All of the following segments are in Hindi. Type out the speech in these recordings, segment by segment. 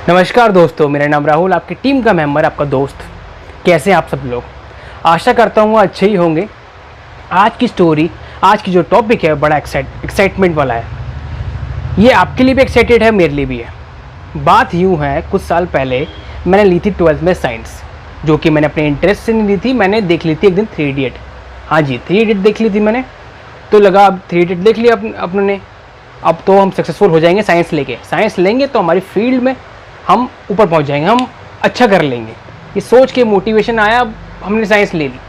नमस्कार दोस्तों, मेरा नाम राहुल, आपकी टीम का मेंबर, आपका दोस्त। कैसे हैं आप सब लोग? आशा करता हूँ अच्छे ही होंगे। आज की स्टोरी, आज की जो टॉपिक है बड़ा एक्साइटमेंट वाला है। ये आपके लिए भी एक्साइटेड है, मेरे लिए भी है। बात यूँ है, कुछ साल पहले मैंने ली थी 12th में साइंस, जो कि मैंने अपने इंटरेस्ट से नहीं ली थी। मैंने देख ली थी एक दिन 3 इडियट। हाँ जी, 3 इडियट देख ली थी मैंने, तो लगा अब 3 इडियट देख लिया अपने, अब तो हम सक्सेसफुल हो जाएंगे साइंस लेके। साइंस लेंगे तो हमारी फील्ड में हम ऊपर पहुंच जाएंगे, हम अच्छा कर लेंगे। ये सोच के मोटिवेशन आया, अब हमने साइंस ले ली।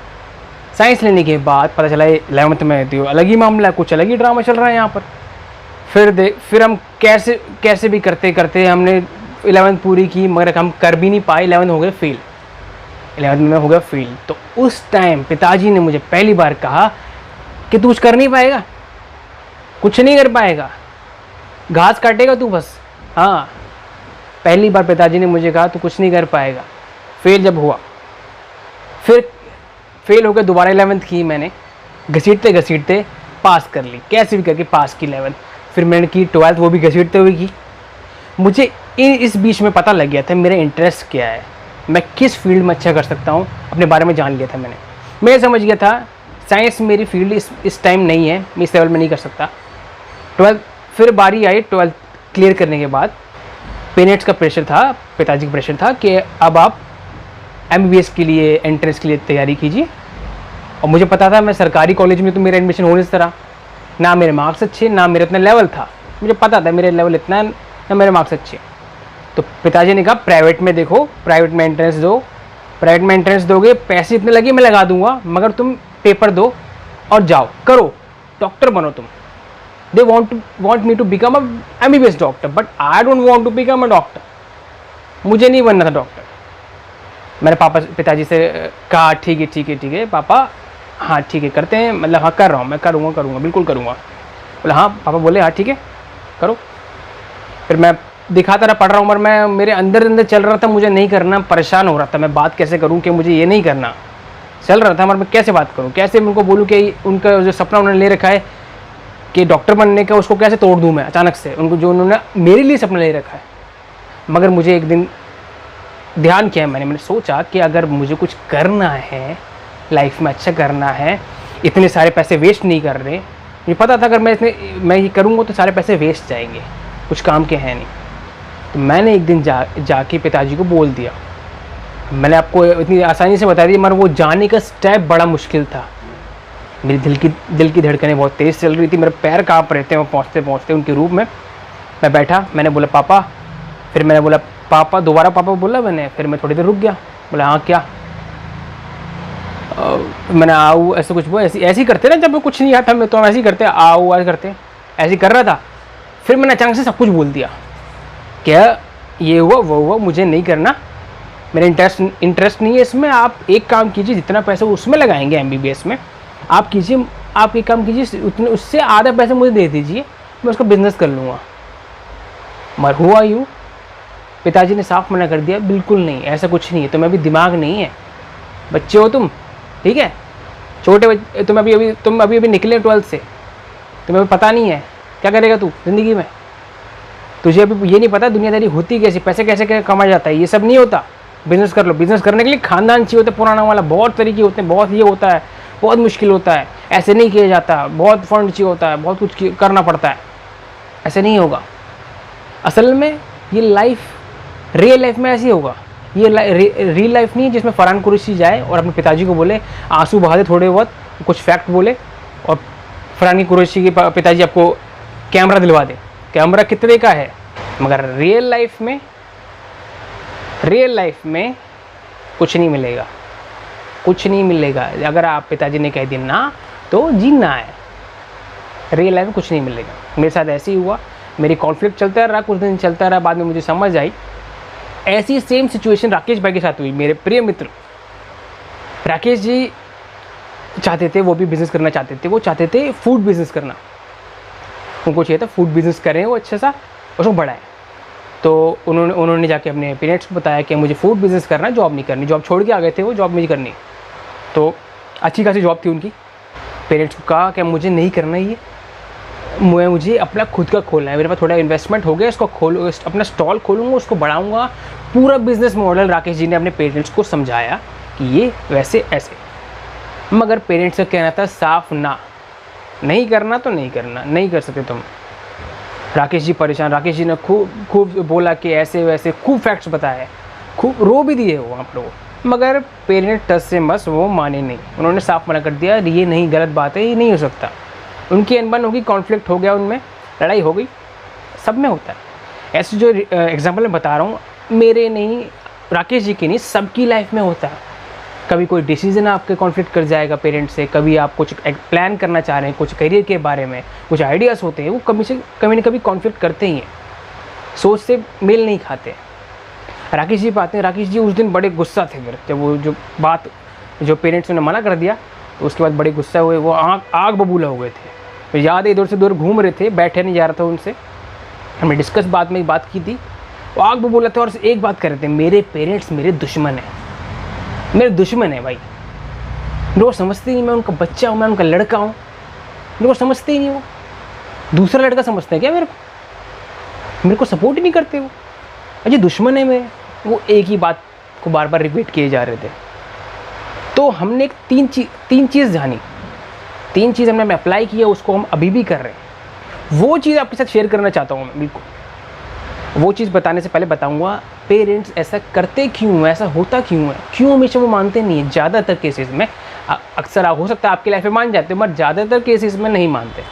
साइंस लेने के बाद पता चला 11th में तो अलग ही मामला, कुछ अलग ही ड्रामा चल रहा है यहाँ पर। फिर हम कैसे भी करते करते हमने 11th पूरी की, मगर हम कर भी नहीं पाए। 11th हो गए फेल, 11th में हो गया फेल। तो उस टाइम पिताजी ने मुझे पहली बार कहा कि तू कुछ कर नहीं पाएगा, कुछ नहीं कर पाएगा, घास काटेगा तू बस। हाँ, पहली बार पिताजी ने मुझे कहा तू कुछ नहीं कर पाएगा। फेल जब हुआ, फिर फेल हो गया, दोबारा 11th की मैंने, घसीटते घसीटते पास कर ली, कैसे भी करके पास की 11th। फिर मैंने की 12th, वो भी घसीटते हुए की। मुझे इस बीच में पता लग गया था मेरा इंटरेस्ट क्या है, मैं किस फील्ड में अच्छा कर सकता हूँ, अपने बारे में जान लिया था मैं समझ गया था साइंस मेरी फील्ड इस टाइम नहीं है, मैं इस लेवल में नहीं कर सकता। 12th, फिर बारी आई 12th क्लियर करने के बाद। पेरेंट्स का प्रेशर था, पिताजी का प्रेशर था कि अब आप MBBS के लिए, एंट्रेंस के लिए तैयारी कीजिए। और मुझे पता था मैं सरकारी कॉलेज में तो मेरा एडमिशन हो नहीं सकता, ना मेरे मार्क्स अच्छे, ना मेरा इतना लेवल था। मुझे पता था मेरे लेवल इतना है, ना मेरे मार्क्स अच्छे। तो पिताजी ने कहा प्राइवेट में देखो, प्राइवेट में एंट्रेंस दो, प्राइवेट में एंट्रेंस दोगे, पैसे इतने लगे मैं लगा दूंगा, मगर तुम पेपर दो और जाओ, करो, डॉक्टर बनो तुम। They want me to become a MBBS doctor, but I don't want to become a doctor. मुझे नहीं बनना था डॉक्टर। मैंने पिताजी से कहा ठीक है पापा, हाँ ठीक है करते हैं, मतलब हाँ कर रहा हूँ, मैं करूँगा बिल्कुल करूँगा। बोला हाँ, पापा बोले हाँ ठीक है करो। फिर मैं दिखाता रहा, पढ़ रहा हूँ, पर मेरे अंदर चल रहा था मुझे नहीं करना, परेशान हो रहा था। मैं बात कैसे करूँ कि मुझे ये नहीं करना, चल रहा था, मगर मैं कैसे बात करूँ, कैसे उनको बोलूँ कि उनका जो सपना उन्होंने ले रखा है कि डॉक्टर बनने का, उसको कैसे तोड़ दूं मैं अचानक से, उनको जो उन्होंने मेरे लिए सपना ले रखा है। मगर मुझे एक दिन ध्यान किया, मैंने सोचा कि अगर मुझे कुछ करना है लाइफ में, अच्छा करना है, इतने सारे पैसे वेस्ट नहीं कर रहे। मुझे पता था अगर मैं ये करूँगा तो सारे पैसे वेस्ट जाएंगे, कुछ काम के हैं नहीं। तो मैंने एक दिन जाके पिताजी को बोल दिया। मैंने आपको इतनी आसानी से बता दी, मगर वो जाने का स्टेप बड़ा मुश्किल था। मेरी दिल की धड़कनें बहुत तेज़ चल रही थी, मेरे पैर काँप रहे थे। वो पहुँचते उनके रूम में मैं बैठा, मैंने बोला पापा। फिर मैंने बोला पापा, दोबारा पापा बोला मैंने। फिर मैं थोड़ी देर रुक गया, बोला हाँ क्या? मैंने आओ, ऐसे कुछ वो ऐसे ही करते ना, जब कुछ नहीं आता मैं तो हम ऐसे ही करते, आओ ऐसे करते, ऐसे ही कर रहा था। फिर मैंने अचानक से सब कुछ बोल दिया, क्या ये हुआ वो हुआ, मुझे नहीं करना, मेरा इंटरेस्ट नहीं है इसमें। आप एक काम कीजिए, जितना पैसा उसमें लगाएंगे MBBS में, आप कीजिए, आप एक काम कीजिए, उतने उससे आधा पैसा मुझे दे दीजिए, मैं उसका बिजनेस कर लूँगा। मगर हुआ यूँ, पिताजी ने साफ मना कर दिया, बिल्कुल नहीं, ऐसा कुछ नहीं है, तुम्हें अभी दिमाग नहीं है, बच्चे हो तुम, ठीक है, छोटे बच्चे, तुम अभी निकले 12th से, तुम्हें अभी पता नहीं है क्या करेगा तू ज़िंदगी में, तुझे अभी ये नहीं पता दुनियादारी होती कैसी, पैसे कैसे कमाया जाता है, ये सब नहीं होता। बिजनेस कर लो। बिजनेस करने के लिए खानदान चाहिए होता है पुराना वाला, बहुत तरीके होते हैं, बहुत ये होता है, बहुत मुश्किल होता है, ऐसे नहीं किया जाता, बहुत फंड चाहिए होता है, बहुत कुछ करना पड़ता है, ऐसे नहीं होगा। असल में ये लाइफ, रियल लाइफ में ऐसी होगा। ये रियल लाइफ नहीं है जिसमें फरहान कुरैशी जाए और अपने पिताजी को बोले, आंसू बहा दे थोड़े बहुत, कुछ फैक्ट बोले, और फरहान कुरैशी के पिताजी आपको कैमरा दिलवा दे। कैमरा कितने का है? मगर रियल लाइफ में कुछ नहीं मिलेगा, कुछ नहीं मिलेगा। अगर आप पिताजी ने कह दिया ना, तो जीना है, रियल लाइफ में कुछ नहीं मिलेगा। मेरे साथ ऐसे ही हुआ, मेरी कॉन्फ्लिक्ट चलता रहा, कुछ दिन चलता रहा, बाद में मुझे समझ आई। ऐसी सेम सिचुएशन राकेश भाई के साथ हुई, मेरे प्रिय मित्र राकेश जी चाहते थे, वो भी बिज़नेस करना चाहते थे, वो चाहते थे फूड बिज़नेस करना, उनको चाहिए था फूड बिज़नेस करें वो अच्छा सा, उसको बढ़ाएं। तो उन्होंने जाके अपने पेरेंट्स को बताया कि मुझे फूड बिज़नेस करना है, जॉब नहीं करनी। जॉब छोड़ के आ गए थे वो, जॉब नहीं करनी। तो अच्छी खासी जॉब थी उनकी। पेरेंट्स को कहा कि मुझे नहीं करना ये, मुझे अपना खुद का खोलना है, मेरे पास थोड़ा इन्वेस्टमेंट हो गया, इसको अपना स्टॉल खोलूँगा, उसको बढ़ाऊँगा। पूरा बिजनेस मॉडल राकेश जी ने अपने पेरेंट्स को समझाया कि ये वैसे ऐसे, मगर पेरेंट्स का कहना था साफ ना, नहीं करना तो नहीं करना, नहीं कर सकते तुम। राकेश जी परेशान, राकेश जी ने खूब बोला कि ऐसे वैसे, खूब फैक्ट्स बताए, खूब रो भी दिए वो आप लोग, मगर पेरेंट टस से मस वो माने नहीं। उन्होंने साफ मना कर दिया, ये नहीं, गलत बात है, ये नहीं हो सकता। उनकी अनबन होगी, कॉन्फ्लिक्ट हो गया, उनमें लड़ाई हो गई, सब में होता है। ऐसे जो एग्जांपल मैं बता रहा हूँ, मेरे नहीं, राकेश जी की नहीं, सबकी लाइफ में होता है। कभी कोई डिसीजन आपके कॉन्फ्लिक्ट कर जाएगा पेरेंट्स से, कभी आप कुछ प्लान करना चाह रहे हैं, कुछ करियर के बारे में कुछ आइडियाज़ होते हैं, वो कभी ना कभी कॉन्फ्लिक्ट करते ही हैं, सोच से मेल नहीं खाते। राकेश जी पाते हैं, राकेश जी उस दिन बड़े गुस्सा थे फिर, जब वो जो पेरेंट्स ने मना कर दिया, तो उसके बाद बड़े गुस्सा हुए, वो आग बबूला हो गए थे। तो याद है, इधर से उधर घूम रहे थे, बैठे नहीं जा रहा था उनसे, हमने डिस्कस बाद में बात की थी। वो आग बबूला थे और एक बात कर रहे थे, मेरे पेरेंट्स मेरे दुश्मन हैं, मेरे दुश्मन है भाई। लोग समझते नहीं, मैं उनका बच्चा हूँ, मैं उनका लड़का हूँ, मेरे को समझते ही नहीं। वो दूसरा लड़का समझते हैं क्या मेरे को सपोर्ट ही नहीं करते वो, अजय दुश्मन है मेरे। वो एक ही बात को बार बार रिपीट किए जा रहे थे। तो हमने एक तीन चीज़ जानी, 3 चीज़ हमने अप्लाई किया, उसको हम अभी भी कर रहे हैं। वो चीज़ आपके साथ शेयर करना चाहता हूँ मैं, बिल्कुल। वो चीज़ बताने से पहले बताऊँगा पेरेंट्स ऐसा करते क्यों, ऐसा होता क्यों है, क्यों हमेशा वो मानते नहीं है। ज़्यादातर केसेस में, अक्सर हो सकता है आपकी लाइफ में मान जाते हो, मगर ज़्यादातर केसेस में नहीं मानते।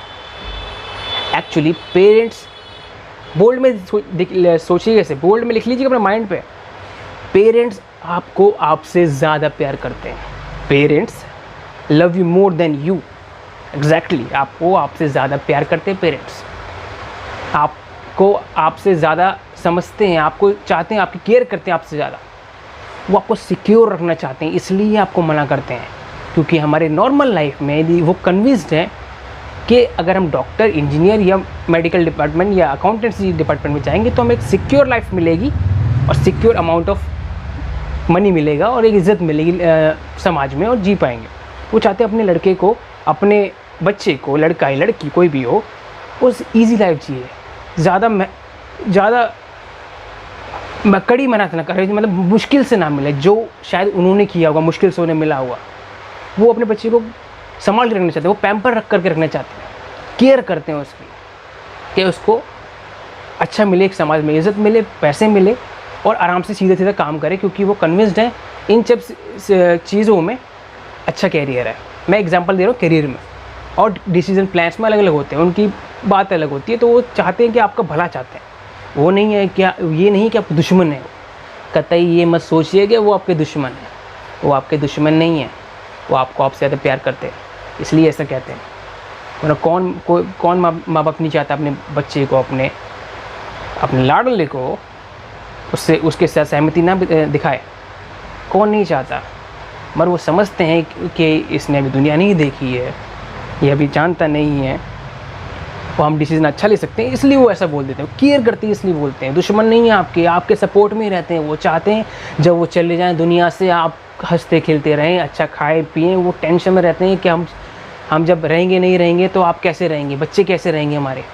एक्चुअली पेरेंट्स, बोल्ड में सोचिए, कैसे बोल्ड में लिख लीजिएगा अपने माइंड पे, पेरेंट्स आपको आपसे ज़्यादा प्यार करते हैं। Parents love you more than you. Exactly, आपको आपसे ज़्यादा प्यार करते हैं पेरेंट्स, आपको आपसे ज़्यादा समझते हैं, आपको चाहते हैं, आपकी केयर करते हैं आपसे ज़्यादा। वो आपको सिक्योर रखना चाहते हैं, इसलिए आपको मना करते हैं। क्योंकि हमारे नॉर्मल लाइफ में यदि वो कन्विंस्ड हैं कि अगर हम डॉक्टर, इंजीनियर या मेडिकल डिपार्टमेंट या अकाउंटेंसी डिपार्टमेंट में जाएंगे तो हमें एक सिक्योर लाइफ मिलेगी और सिक्योर अमाउंट ऑफ मनी मिलेगा और एक इज़्ज़त मिलेगी समाज में, और जी पाएंगे। वो चाहते हैं अपने लड़के को, अपने बच्चे को, लड़का या लड़की कोई भी हो, उस ईजी लाइफ जिए, ज़्यादा कड़ी मेहनत ना करे, मतलब मुश्किल से ना मिले, जो शायद उन्होंने किया होगा, मुश्किल से उन्हें मिला हुआ। वो अपने बच्चे को संभाल के रखना चाहते हैं, वो पैम्पर रख करके रखना चाहते हैं, केयर करते हैं उसकी, कि उसको अच्छा मिले, एक समाज में इज़्ज़त मिले, पैसे मिले और आराम से सीधे सीधे काम करे, क्योंकि वो कन्विंस्ड है इन सब चीज़ों में अच्छा कैरियर है। मैं एग्जांपल दे रहा हूँ करियर में, और डिसीजन प्लान्स में अलग अलग होते हैं, उनकी बात अलग होती है। तो वो चाहते हैं कि आपका भला चाहते हैं, वो नहीं है क्या, ये नहीं कि आप दुश्मन है। कतई ये मत सोचिए कि वो आपके दुश्मन है, वो आपके दुश्मन नहीं है, वो आपको आपसे ज़्यादा प्यार करते हैं, इसलिए ऐसा कहते हैं। वरना कौन माँ बाप नहीं चाहता अपने बच्चे को, अपने लाडले को उसके साथ सहमति ना दिखाए, कौन नहीं चाहता। मगर वो समझते हैं कि इसने अभी दुनिया नहीं देखी है, ये अभी जानता नहीं है, वो हम डिसीजन अच्छा ले सकते हैं, इसलिए वो ऐसा बोल देते हैं। केयर करते हैं इसलिए बोलते हैं, दुश्मन नहीं है आपके सपोर्ट में ही रहते हैं। वो चाहते हैं जब वो चले जाएं दुनिया से, आप हंसते खेलते रहें, अच्छा खाए पिएं। वो टेंशन में रहते हैं कि हम जब रहेंगे नहीं रहेंगे तो आप कैसे रहेंगे, बच्चे कैसे रहेंगे हमारे।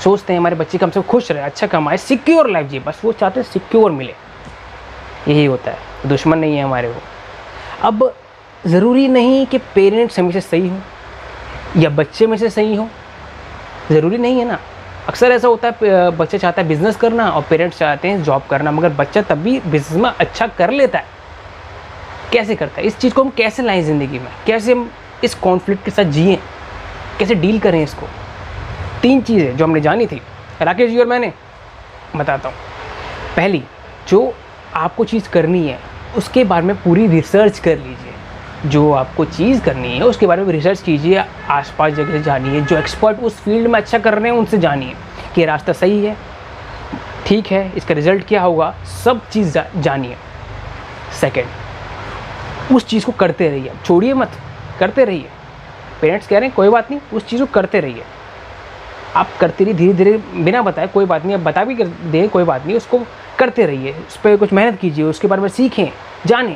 सोचते हैं हमारे बच्चे कम से कम खुश रहे, अच्छा कमाए, सिक्योर लाइफ जिए, बस वो चाहते हैं सिक्योर मिले, यही होता है। दुश्मन नहीं है हमारे वो। अब ज़रूरी नहीं कि पेरेंट्स हमेशा सही हो या बच्चे में से सही हो, ज़रूरी नहीं है ना। अक्सर ऐसा होता है, बच्चा चाहता है बिज़नेस करना और पेरेंट्स चाहते हैं जॉब करना, मगर बच्चा तब भी बिज़नेस में अच्छा कर लेता है। कैसे करता है, इस चीज़ को हम कैसे लाएं ज़िंदगी में, कैसे हम इस कॉन्फ्लिक्ट के साथ जिएं, कैसे डील करें इसको। 3 चीज़ें जो हमने जानी थी, राकेश जी और मैंने, बताता हूँ। पहली, जो आपको चीज़ करनी है उसके बारे में पूरी रिसर्च कर लीजिए। जो आपको चीज़ करनी है उसके बारे में रिसर्च कीजिए, आसपास जगह जानिए, जो एक्सपर्ट उस फील्ड में अच्छा कर रहे हैं उनसे जानिए कि ये रास्ता सही है, ठीक है, इसका रिज़ल्ट क्या होगा, सब चीज़ जानिए। सेकेंड, उस चीज़ को करते रहिए, छोड़िए मत, करते रहिए। पेरेंट्स कह रहे हैं कोई बात नहीं, उस चीज़ को करते रहिए। आप करते रहिए, धीरे धीरे, बिना बताए कोई बात नहीं, आप बता भी दें कोई बात नहीं, उसको करते रहिए, उस पर कुछ मेहनत कीजिए, उसके बारे में सीखें, जानें,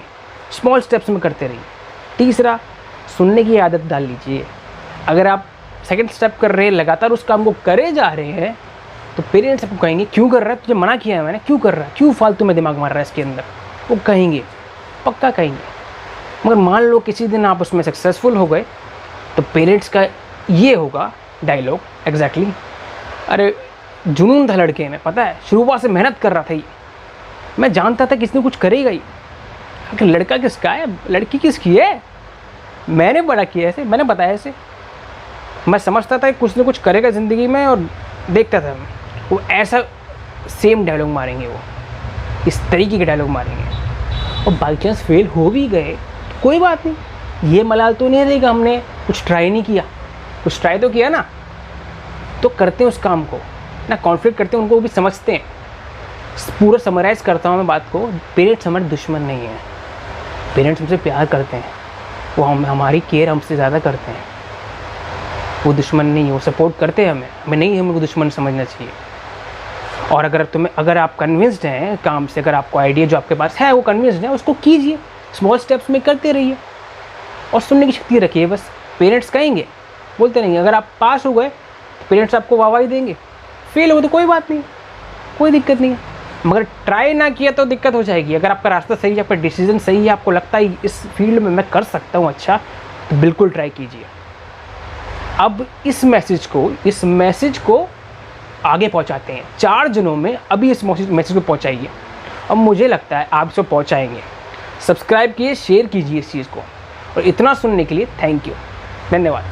स्मॉल स्टेप्स में करते रहिए। तीसरा, सुनने की आदत डाल लीजिए। अगर आप सेकंड स्टेप कर रहे हैं, लगातार उस काम को करे जा रहे हैं, तो पेरेंट्स आपको कहेंगे क्यों कर रहा है, तुझे मना किया है मैंने, क्यों कर रहा है, क्यों फालतू में दिमाग मार रहा है इसके अंदर, वो कहेंगे, पक्का कहेंगे। मगर मान लो किसी दिन आप उसमें सक्सेसफुल हो गए, तो पेरेंट्स का ये होगा डायलॉग एग्जैक्टली, अरे जुनून था लड़के में, पता है शुरुआत से मेहनत कर रहा था ये, मैं जानता था किसी ने कुछ करेगा ही। आखिर लड़का किसका है, लड़की किसकी है, मैंने बड़ा किया ऐसे, मैंने बताया ऐसे, मैं समझता था कि कुछ ना कुछ करेगा ज़िंदगी में और देखता था मैं। वो ऐसा सेम डायलॉग मारेंगे, वो इस तरीके के डायलॉग मारेंगे। और बाई चांस फेल हो भी गए तो कोई बात नहीं, ये मलाल तो नहीं रहेगा हमने कुछ ट्राई नहीं किया, कुछ ट्राई तो किया ना, तो करते हैं उस काम को ना, कॉन्फ्लिक्ट करते हैं, उनको भी समझते हैं। पूरा समराइज़ करता हूँ मैं बात को, पेरेंट्स हमारे दुश्मन नहीं हैं, पेरेंट्स हमसे प्यार करते हैं, वो हमारी केयर हमसे ज़्यादा करते हैं, वो दुश्मन नहीं है, वो सपोर्ट करते हैं हमें नहीं हमें दुश्मन समझना चाहिए। और अगर आप कन्विंस्ड हैं काम से, अगर आपको आइडिया जो आपके पास है वो कन्विंस्ड है, उसको कीजिए, स्मॉल स्टेप्स में करते रहिए और सुनने की शक्ति रखिए। बस पेरेंट्स कहेंगे, बोलते नहीं, अगर आप पास हो गए तो पेरेंट्स आपको वाहवाही देंगे, फेल हो तो कोई बात नहीं, कोई दिक्कत नहीं है। मगर ट्राई ना किया तो दिक्कत हो जाएगी। अगर आपका रास्ता सही है, आपका डिसीजन सही है, आपको लगता है इस फील्ड में मैं कर सकता हूँ अच्छा, तो बिल्कुल ट्राई कीजिए। अब इस मैसेज को आगे पहुंचाते हैं 4 जनों में, अभी इस मैसेज को पहुंचाइए। अब मुझे लगता है आप इसको पहुंचाएंगे। सब्सक्राइब कीजिए, शेयर कीजिए इस चीज़ को, और इतना सुनने के लिए थैंक यू, धन्यवाद।